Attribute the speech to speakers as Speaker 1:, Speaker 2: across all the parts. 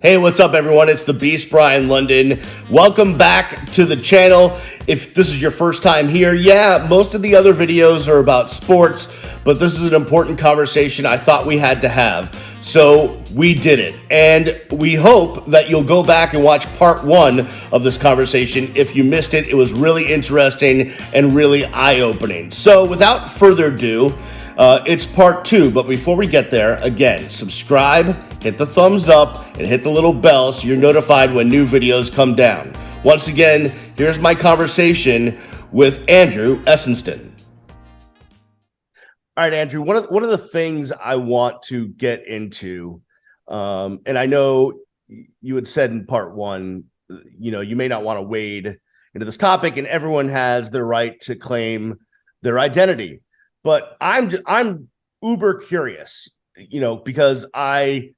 Speaker 1: Hey, what's up, everyone? It's the Beast, Brian London. Welcome back to the channel. If this is your first time here, most of the other videos are about sports, but this is an important conversation I thought we had to have. So we did it, and we hope that you'll go back and watch part one of this conversation. If you missed it, it was really interesting and really eye-opening. So without further ado, it's part two, but before we get there, again, subscribe, hit the thumbs up, and hit the little bell so you're notified when new videos come down. Once again, here's my conversation with Andrew Esensten. All right, Andrew, one of the things I want to get into, and I know you had said in part one, you may not want to wade into this topic, and everyone has the right to claim their identity. But I'm uber curious, because I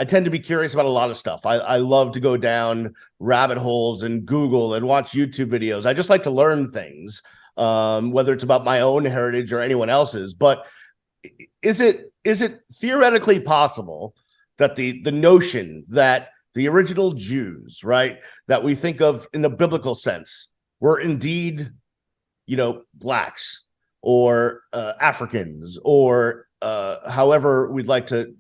Speaker 1: tend to be curious about a lot of stuff. I love to go down rabbit holes and Google and watch YouTube videos. I just like to learn things, whether it's about my own heritage or anyone else's. But is it theoretically possible that the notion that the original Jews, right, that we think of in the biblical sense, were indeed, blacks or Africans or however we'd like to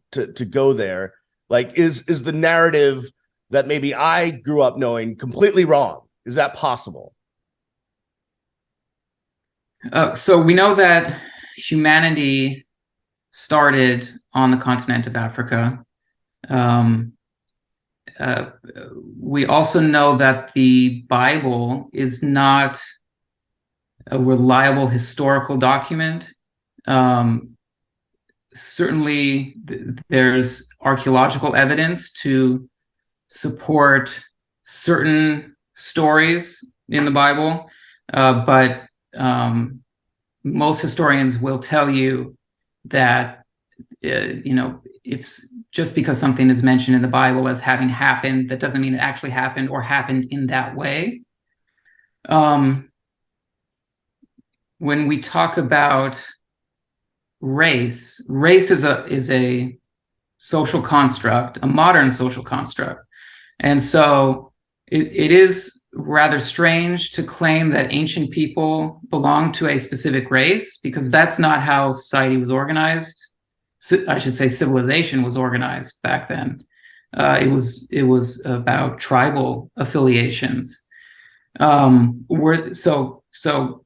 Speaker 1: go there? Like, is the narrative that maybe I grew up knowing completely wrong? Is that possible?
Speaker 2: So we know that humanity started on the continent of Africa. We also know that the Bible is not a reliable historical document. Certainly, there's archaeological evidence to support certain stories in the Bible, but most historians will tell you that if just because something is mentioned in the Bible as having happened, that doesn't mean it actually happened or happened in that way. When we talk about race is a social construct, a modern social construct. And so it is rather strange to claim that ancient people belong to a specific race, because that's not how society was organized. I should say civilization was organized back then. It was about tribal affiliations. So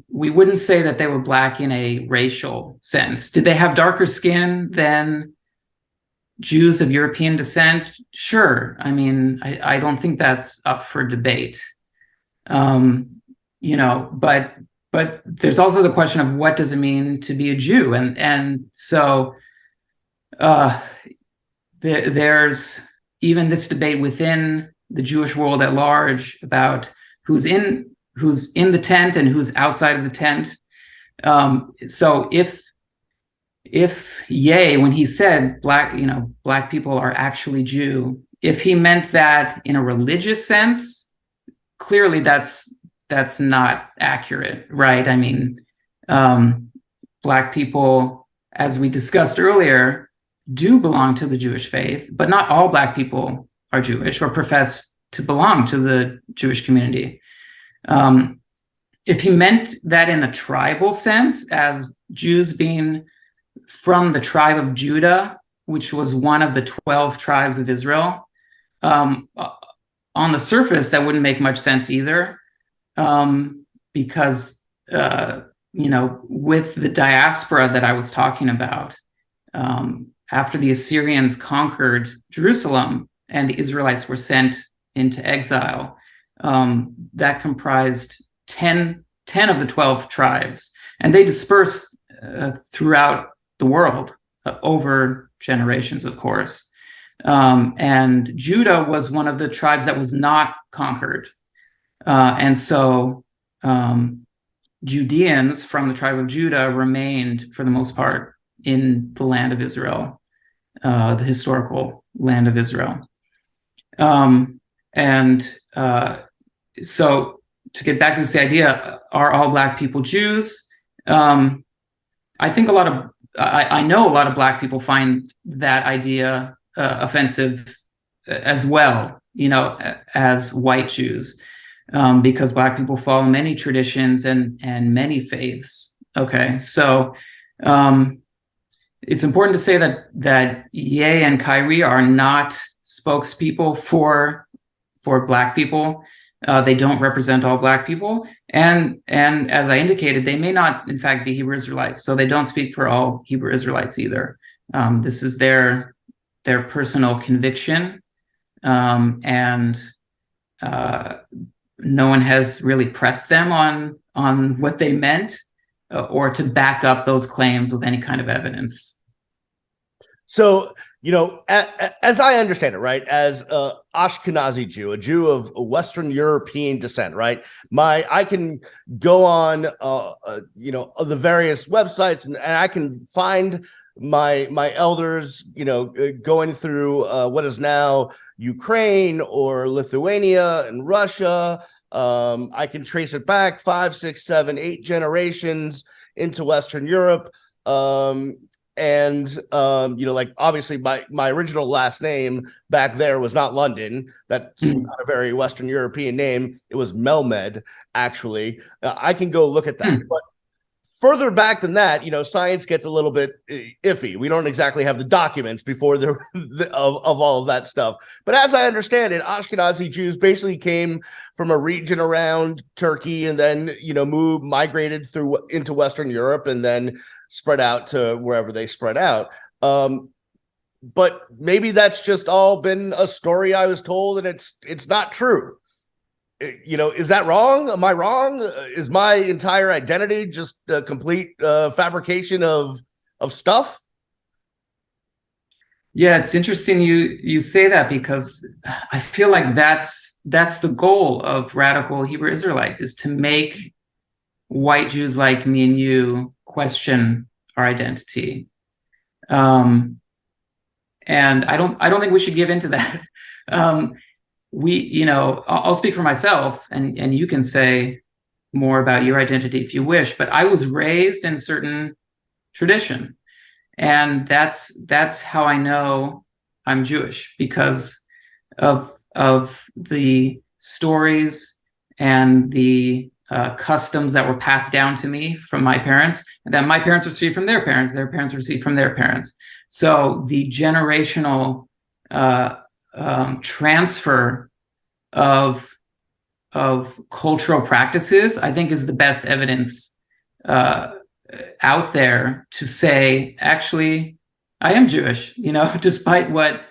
Speaker 2: we wouldn't say that they were black in a racial sense. Did they have darker skin than Jews of European descent? Sure. I mean, I don't think that's up for debate. But there's also the question of what does it mean to be a Jew? And so there's even this debate within the Jewish world at large about who's in the tent and who's outside of the tent. So if Ye, when he said black people are actually Jew, if he meant that in a religious sense, clearly that's not accurate, right? I mean, black people, as we discussed earlier, do belong to the Jewish faith, but not all black people are Jewish or profess to belong to the Jewish community. If he meant that in a tribal sense, as Jews being from the tribe of Judah, which was one of the 12 tribes of Israel, on the surface, that wouldn't make much sense either, because, with the diaspora that I was talking about, after the Assyrians conquered Jerusalem and the Israelites were sent into exile, that comprised 10 of the 12 tribes, and they dispersed throughout the world over generations, of course. And Judah was one of the tribes that was not conquered. And so Judeans from the tribe of Judah remained, for the most part, in the land of Israel, the historical land of Israel. So to get back to this idea, are all black people Jews? I think I know a lot of black people find that idea offensive as well, as white Jews, because Black people follow many traditions and many faiths. Okay, so it's important to say that Ye and Kyrie are not spokespeople for Black people. They don't represent all Black people, and as I indicated, they may not, in fact, be Hebrew Israelites. So they don't speak for all Hebrew Israelites either. This is their personal conviction, and no one has really pressed them on what they meant, or to back up those claims with any kind of evidence.
Speaker 1: So, as I understand it, right, as an Ashkenazi Jew, a Jew of Western European descent, right, I can go on, the various websites, and I can find my elders, going through what is now Ukraine or Lithuania and Russia. I can trace it back 5, 6, 7, 8 generations into Western Europe. Like, obviously my original last name back there was not London. That's not a very Western European name. It was Melmed, actually. I can go look at that. But further back than that, science gets a little bit iffy. We don't exactly have the documents before of all of that stuff. But as I understand it, Ashkenazi Jews basically came from a region around Turkey, and then migrated into Western Europe, and then spread out to wherever they spread out. But maybe that's just all been a story I was told, and it's not true. Is that wrong? Am I wrong? Is my entire identity just a complete fabrication of stuff?
Speaker 2: Yeah, it's interesting you say that, because I feel like that's the goal of radical Hebrew Israelites, is to make white Jews like me and you question our identity. And I don't think we should give into that. I'll speak for myself, and you can say more about your identity if you wish, but I was raised in a certain tradition, and that's how I know I'm Jewish, because of the stories and the customs that were passed down to me from my parents, and that my parents received from their parents received from their parents. So the generational transfer of cultural practices, I think, is the best evidence out there to say, actually, I am Jewish, despite what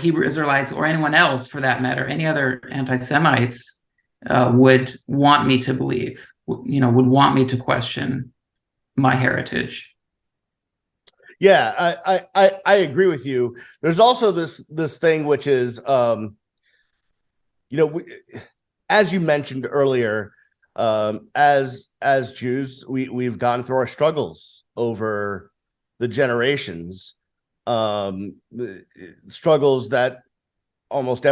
Speaker 2: Hebrew Israelites, or anyone else for that matter, any other anti-Semites would want me to believe, would want me to question my heritage.
Speaker 1: Yeah, I agree with you. There's also this thing, which is, as you mentioned earlier, as Jews, we've gone through our struggles over the generations, struggles that almost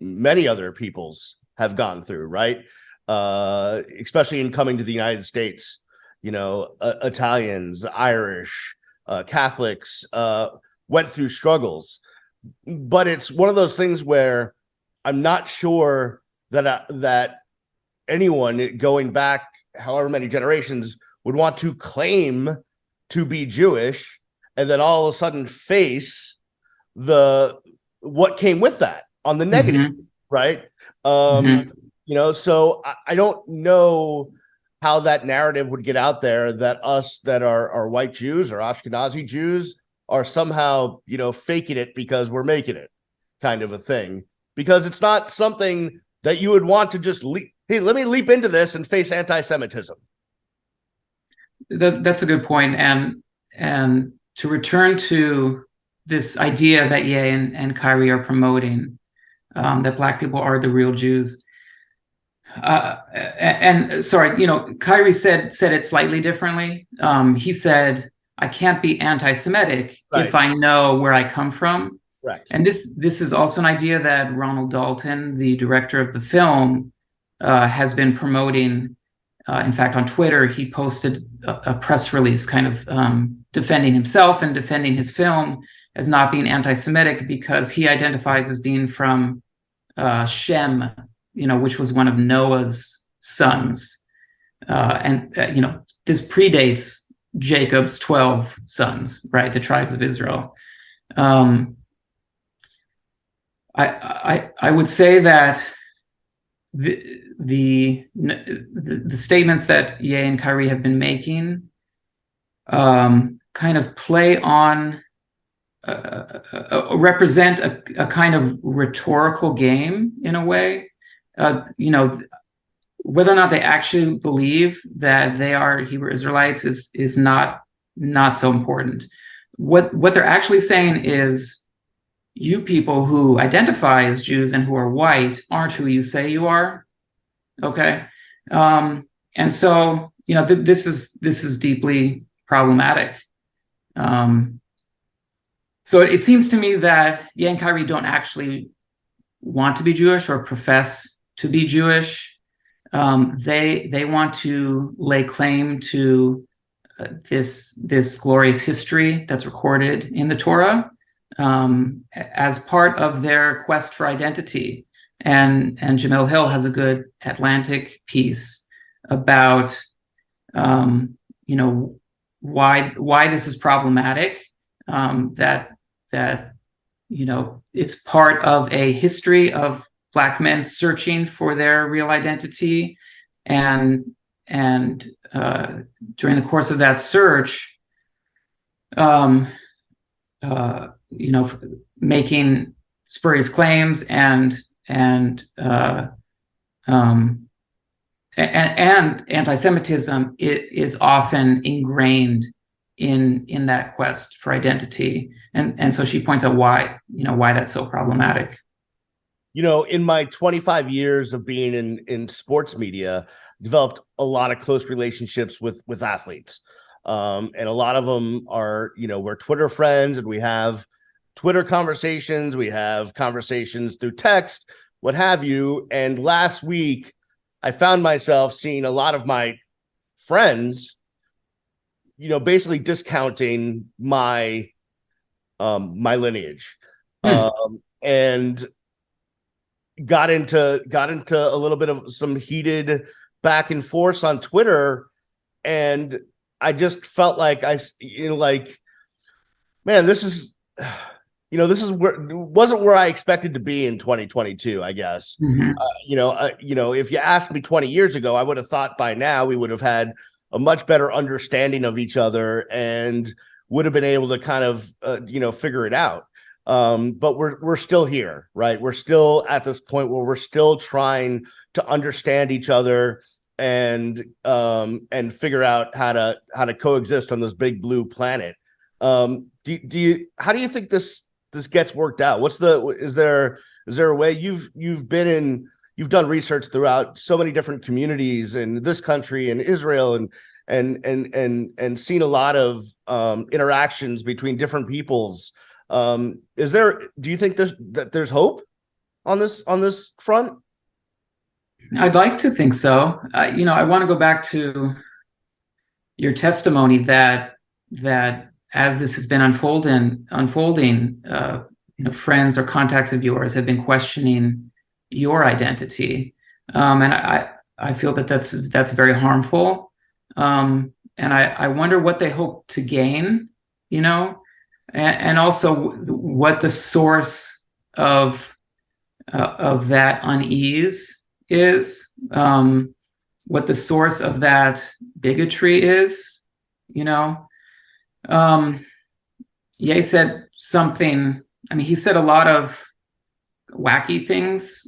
Speaker 1: many other peoples have gone through, right? Especially in coming to the United States. Italians, Irish, Catholics went through struggles, but it's one of those things where I'm not sure that anyone going back however many generations would want to claim to be Jewish and then all of a sudden face what came with that on the negative, right? So I don't know how that narrative would get out there that us that are white Jews or Ashkenazi Jews are somehow, faking it because we're making it, kind of a thing. Because it's not something that you would want to just hey, let me leap into this and face anti-Semitism.
Speaker 2: That's a good point. And to return to this idea that Ye and Kyrie are promoting, that Black people are the real Jews. Kyrie said it slightly differently. He said, I can't be anti-Semitic if I know where I come from.
Speaker 1: Right.
Speaker 2: And this is also an idea that Ronald Dalton, the director of the film, has been promoting. In fact, on Twitter, he posted a press release kind of defending himself and defending his film, as not being anti-Semitic because he identifies as being from Shem, which was one of Noah's sons. This predates Jacob's 12 sons, right? The tribes of Israel. I would say that the statements that Ye and Kyrie have been making kind of play on represent a kind of rhetorical game in a way. Whether or not they actually believe that they are Hebrew Israelites is not so important. What they're actually saying is, you people who identify as Jews and who are white aren't who you say you are. Okay, and so this is deeply problematic. So it seems to me that Ye and Kyrie don't actually want to be Jewish or profess to be Jewish. They want to lay claim to this glorious history that's recorded in the Torah as part of their quest for identity. And Jemele Hill has a good Atlantic piece about why this is problematic. That it's part of a history of Black men searching for their real identity, and during the course of that search, making spurious claims and anti-Semitism is often ingrained in that quest for identity, and so she points out why that's so problematic.
Speaker 1: In my 25 years of being in sports media, developed a lot of close relationships with athletes. And a lot of them are, we're Twitter friends, and we have Twitter conversations. We have conversations through text, what have you. And last week, I found myself seeing a lot of my friends, basically discounting my lineage, and got into a little bit of some heated back and forth on Twitter, and I just felt like man, this is wasn't where I expected to be in 2022, I guess.
Speaker 2: Mm-hmm.
Speaker 1: If you asked me 20 years ago, I would have thought by now we would have had a much better understanding of each other and would have been able to kind of, figure it out. But we're still here, right? We're still at this point where we're still trying to understand each other and figure out how to coexist on this big blue planet. How do you think this gets worked out? Is there a way you've done research throughout so many different communities in this country and Israel and seen a lot of interactions between different peoples? Do you think that there's hope on this front?
Speaker 2: I'd like to think so. I want to go back to your testimony that as this has been unfolding, friends or contacts of yours have been questioning your identity, and I feel that that's very harmful. And I wonder what they hope to gain, and also what the source of that unease is, what the source of that bigotry is. Ye said something. I mean, he said a lot of wacky things,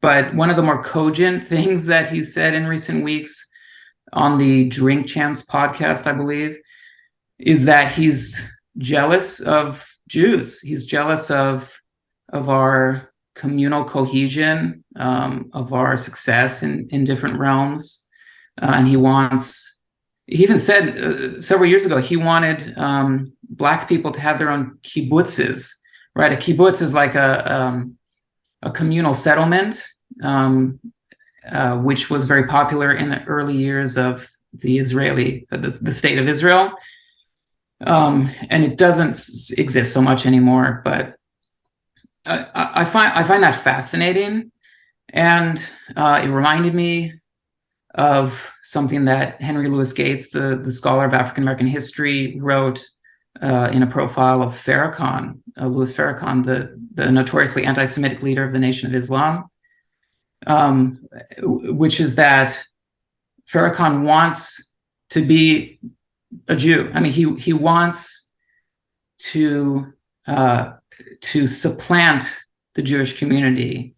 Speaker 2: but one of the more cogent things that he said in recent weeks on the Drink Champs podcast, I believe, is that he's jealous of Jews. He's jealous of our communal cohesion, of our success in different realms, and he even said several years ago he wanted Black people to have their own kibbutzes. Right, a kibbutz is like a communal settlement, which was very popular in the early years of the state of Israel. and it doesn't exist so much anymore. But I find that fascinating, and it reminded me of something that Henry Louis Gates, the scholar of African American history, wrote in a profile of Farrakhan, Louis Farrakhan, the notoriously anti-Semitic leader of the Nation of Islam, which is that Farrakhan wants to be a Jew. I mean, he wants to supplant the Jewish community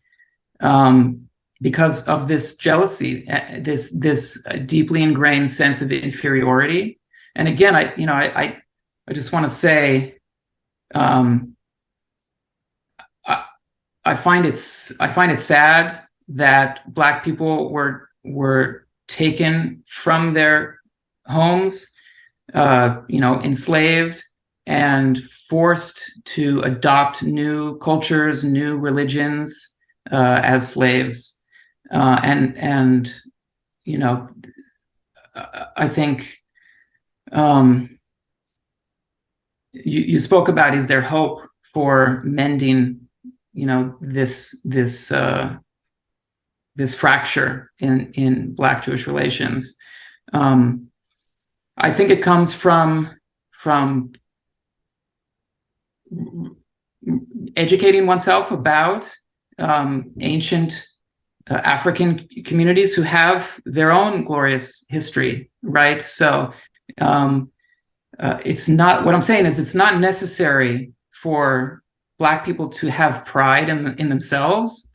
Speaker 2: because of this jealousy, this deeply ingrained sense of inferiority. And again, I just want to say, I find it sad that Black people were taken from their homes, enslaved, and forced to adopt new cultures, new religions as slaves. I think you spoke about, is there hope for mending, this fracture in Black Jewish relations? I think it comes from educating oneself about ancient African communities who have their own glorious history, right? So it's not, what I'm saying is, it's not necessary for Black people to have pride in themselves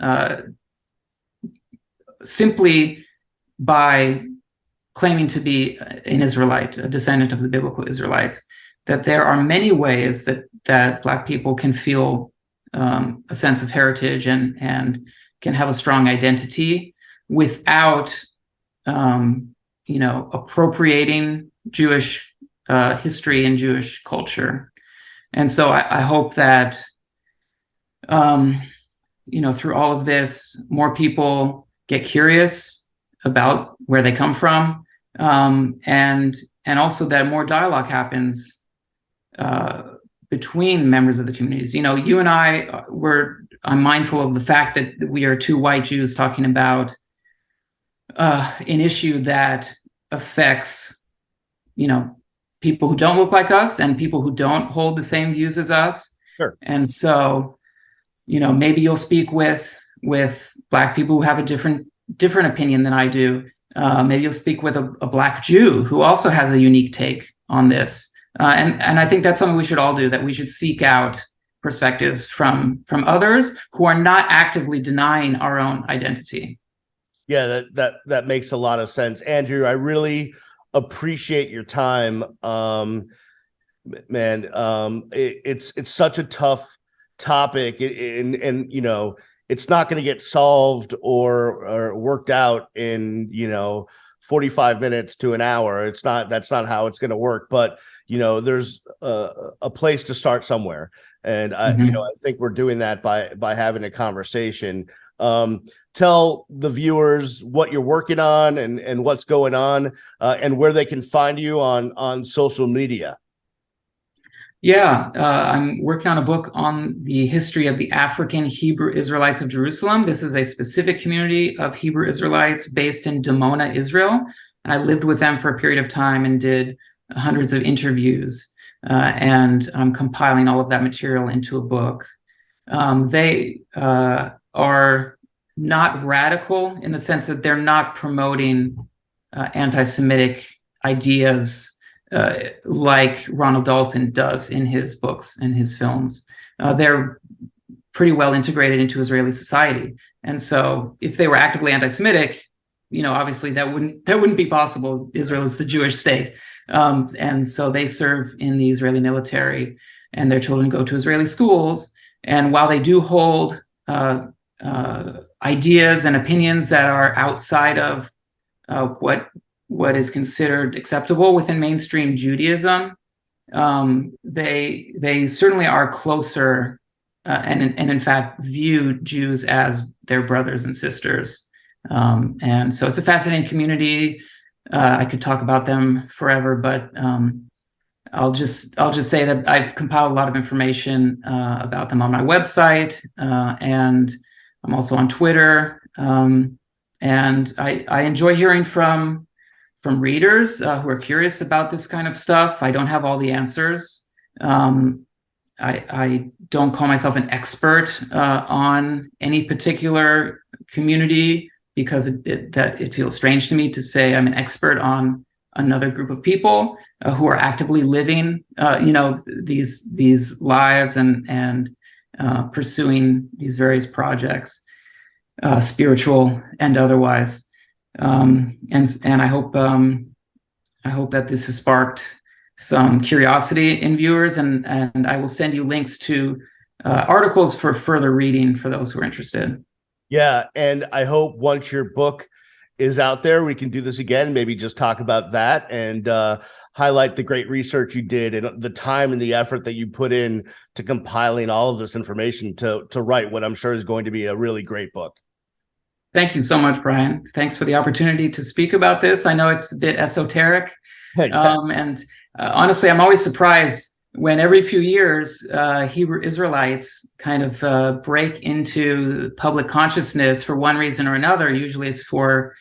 Speaker 2: simply by claiming to be an Israelite, a descendant of the biblical Israelites. That there are many ways that Black people can feel a sense of heritage and can have a strong identity without, appropriating Jewish history and Jewish culture. And so I hope that, through all of this, more people get curious about where they come from, and also that more dialogue happens between members of the communities. You and I'm mindful of the fact that we are two white Jews talking about an issue that affects, people who don't look like us and people who don't hold the same views as us.
Speaker 1: Sure.
Speaker 2: And so, maybe you'll speak with Black people who have a different opinion than I do. Maybe you'll speak with a Black Jew who also has a unique take on this. And I think that's something we should all do, that we should seek out perspectives from others who are not actively denying our own identity.
Speaker 1: Yeah, that makes a lot of sense. Andrew, I really appreciate your time. Man, it's such a tough topic, and it's not going to get solved or worked out in 45 minutes to an hour. That's not how it's going to work, but there's a place to start somewhere. And I think we're doing that by having a conversation. Tell the viewers what you're working on and what's going on, and where they can find you on social media.
Speaker 2: Yeah, I'm working on a book on the history of the African Hebrew Israelites of Jerusalem. This is a specific community of Hebrew Israelites based in Dimona, Israel. And I lived with them for a period of time and did hundreds of interviews. And I'm compiling all of that material into a book. They are not radical in the sense that they're not promoting anti-Semitic ideas like Ronald Dalton does in his books and his films. They're pretty well integrated into Israeli society. And so if they were actively anti-Semitic, obviously that wouldn't be possible. Israel is the Jewish state. And so they serve in the Israeli military, and their children go to Israeli schools. And while they do hold ideas and opinions that are outside of what is considered acceptable within mainstream Judaism, they certainly are closer and in fact view Jews as their brothers and sisters. And so it's a fascinating community. I could talk about them forever, but I'll just say that I've compiled a lot of information about them on my website, and I'm also on Twitter. And I enjoy hearing from readers who are curious about this kind of stuff. I don't have all the answers. I don't call myself an expert on any particular community, because it feels strange to me to say I'm an expert on another group of people who are actively living, these lives and pursuing these various projects, spiritual and otherwise. And I hope that this has sparked some curiosity in viewers, and I will send you links to articles for further reading for those who are interested.
Speaker 1: Yeah, and I hope once your book is out there, we can do this again, maybe just talk about that and highlight the great research you did and the time and the effort that you put in to compiling all of this information to write what I'm sure is going to be a really great book.
Speaker 2: Thank you so much, Brian. Thanks for the opportunity to speak about this. I know it's a bit esoteric, and honestly, I'm always surprised when every few years Hebrew Israelites kind of break into public consciousness for one reason or another. Usually it's for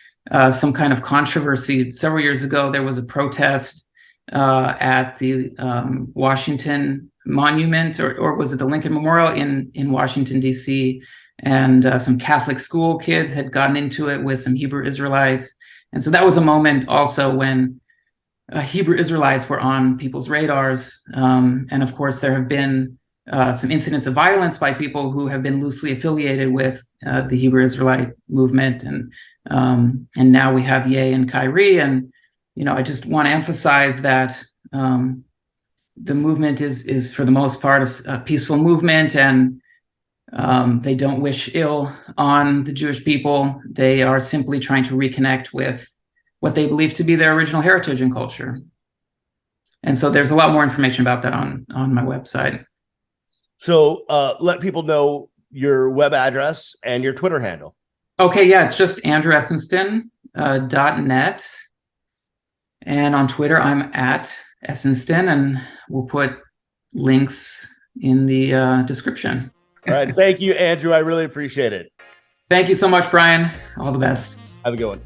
Speaker 2: some kind of controversy. Several years ago, there was a protest at the Washington Monument, or was it the Lincoln Memorial in Washington, D.C., and some Catholic school kids had gotten into it with some Hebrew Israelites. And so that was a moment also when Hebrew Israelites were on people's radars. And of course, there have been some incidents of violence by people who have been loosely affiliated with the Hebrew Israelite movement. And now we have Ye and Kyrie. And, I just want to emphasize that the movement is for the most part a peaceful movement, and they don't wish ill on the Jewish people. They are simply trying to reconnect with what they believe to be their original heritage and culture. And so there's a lot more information about that on my website.
Speaker 1: So let people know your web address and your Twitter handle.
Speaker 2: Okay, yeah, it's just andrewesensten.net. And on Twitter, I'm at Esensten, and we'll put links in the description.
Speaker 1: All right. Thank you, Andrew. I really appreciate it.
Speaker 2: Thank you so much, Brian. All the best.
Speaker 1: Have a good one.